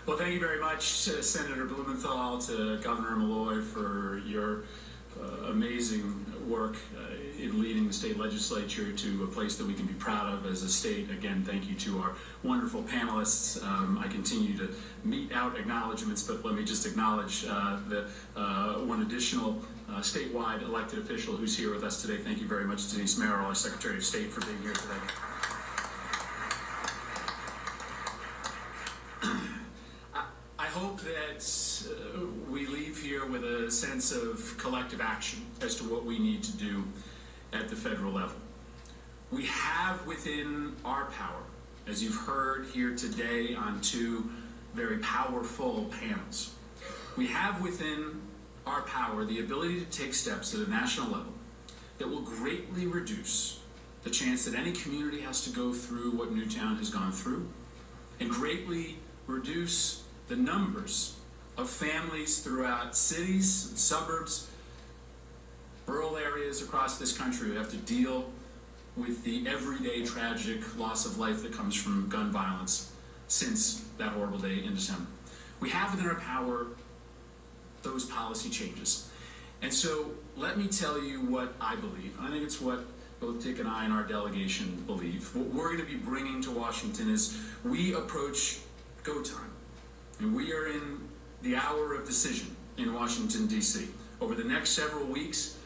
Well, thank you very much, Senator Blumenthal, to Governor Malloy for your amazing work in leading the state legislature to a place that we can be proud of as a state. Again, thank you to our wonderful panelists. I continue to mete out acknowledgments, but let me just acknowledge the one additional statewide elected official who's here with us today. Thank you very much, Denise Merrill, our Secretary of State, for being here today. I hope that we leave here with a sense of collective action as to what we need to do at the federal level. We have within our power, as you've heard here today on two very powerful panels, we have within our power the ability to take steps at a national level that will greatly reduce the chance that any community has to go through what Newtown has gone through, and greatly reduce the numbers of families throughout cities, suburbs, rural areas across this country who have to deal with the everyday tragic loss of life that comes from gun violence since that horrible day in December. We have within our power those policy changes. And so let me tell you what I believe. I think it's what both Dick and I and our delegation believe. What we're going to be bringing to Washington is we approach go time. And we are in the hour of decision in Washington, D.C. Over the next several weeks,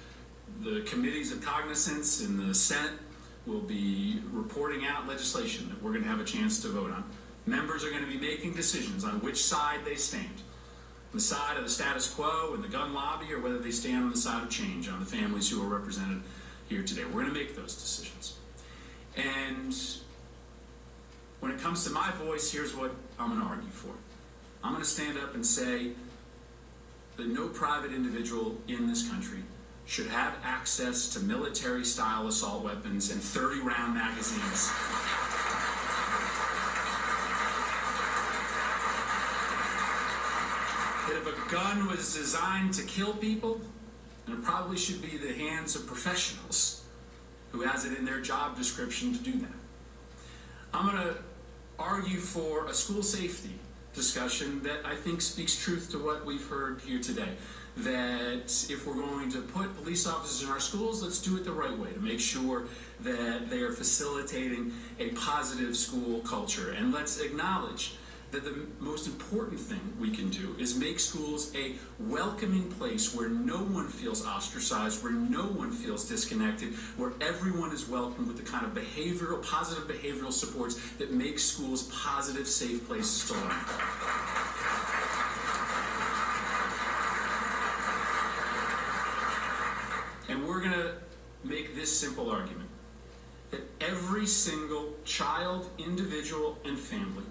the committees of cognizance in the Senate will be reporting out legislation that we're going to have a chance to vote on. Members are going to be making decisions on which side they stand. The side of the status quo and the gun lobby, or whether they stand on the side of change, on the families who are represented here today. We're going to make those decisions. And when it comes to my voice, here's what I'm going to argue for. I'm going to stand up and say that no private individual in this country should have access to military-style assault weapons and 30-round magazines. That if a gun was designed to kill people, then it probably should be in the hands of professionals who has it in their job description to do that. I'm going to argue for a school safety discussion that I think speaks truth to what we've heard here today. That if we're going to put police officers in our schools, let's do it the right way to make sure that they are facilitating a positive school culture. And let's acknowledge that the most important thing we can do is make schools a welcoming place where no one feels ostracized, where no one feels disconnected, where everyone is welcomed with the kind of positive behavioral supports that make schools positive, safe places to learn. And we're going to make this simple argument, that every single child, individual, and family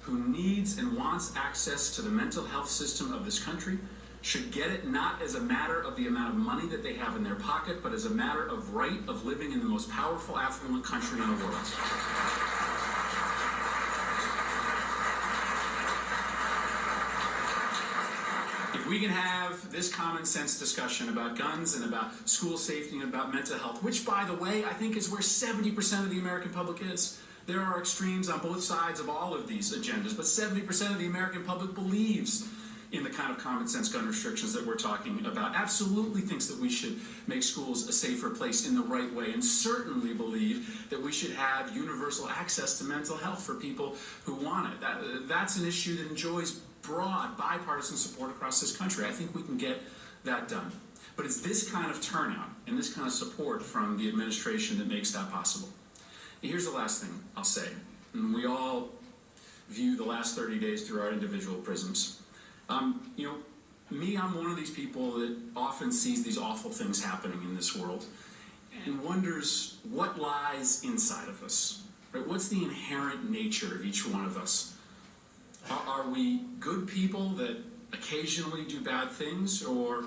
who needs and wants access to the mental health system of this country should get it not as a matter of the amount of money that they have in their pocket, but as a matter of right of living in the most powerful, affluent country in the world. If we can have this common sense discussion about guns and about school safety and about mental health, which, by the way, I think is where 70% of the American public is. There are extremes on both sides of all of these agendas, but 70% of the American public believes in the kind of common sense gun restrictions that we're talking about, absolutely thinks that we should make schools a safer place in the right way, and certainly believe that we should have universal access to mental health for people who want it. That's an issue that enjoys broad bipartisan support across this country. I think we can get that done. But it's this kind of turnout and this kind of support from the administration that makes that possible. Here's the last thing I'll say. We all view the last 30 days through our individual prisms. I'm one of these people that often sees these awful things happening in this world and wonders what lies inside of us. Right? What's the inherent nature of each one of us? Are we good people that occasionally do bad things, or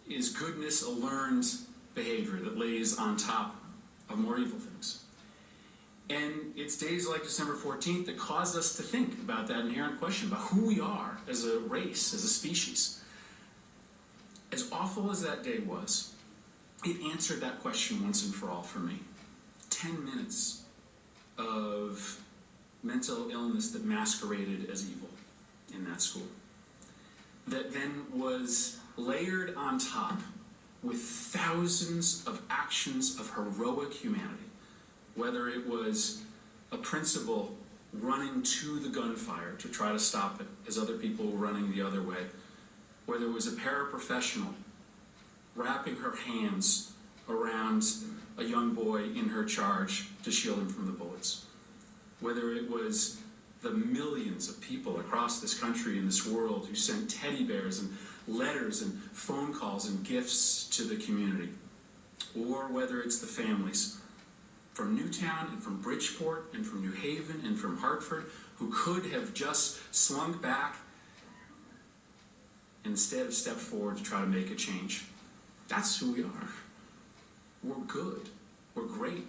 is goodness a learned behavior that lays on top of more evil things? And it's days like December 14th that cause us to think about that inherent question about who we are as a race, as a species. As awful as that day was, it answered that question once and for all for me. 10 minutes of mental illness that masqueraded as evil. in that school that then was layered on top with thousands of actions of heroic humanity, whether it was a principal running to the gunfire to try to stop it as other people were running the other way, whether it was a paraprofessional wrapping her hands around a young boy in her charge to shield him from the bullets, whether it was the millions of people across this country and this world who sent teddy bears and letters and phone calls and gifts to the community, or whether it's the families from Newtown and from Bridgeport and from New Haven and from Hartford who could have just slunk back and instead have stepped forward to try to make a change. That's who we are. We're good. We're great.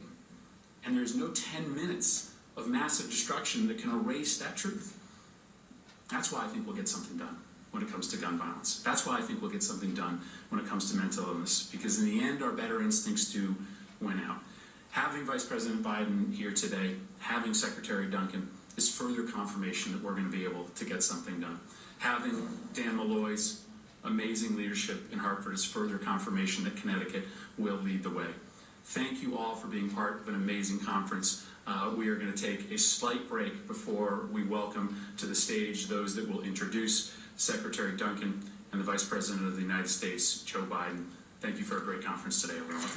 And there's no 10 minutes of massive destruction that can erase that truth. That's why I think we'll get something done when it comes to gun violence. That's why I think we'll get something done when it comes to mental illness, because in the end, our better instincts do win out. Having Vice President Biden here today, having Secretary Duncan, is further confirmation that we're going to be able to get something done. Having Dan Malloy's amazing leadership in Hartford is further confirmation that Connecticut will lead the way. Thank you all for being part of an amazing conference. We are going to take a slight break before we welcome to the stage those that will introduce Secretary Duncan and the Vice President of the United States, Joe Biden. Thank you for a great conference today, everyone.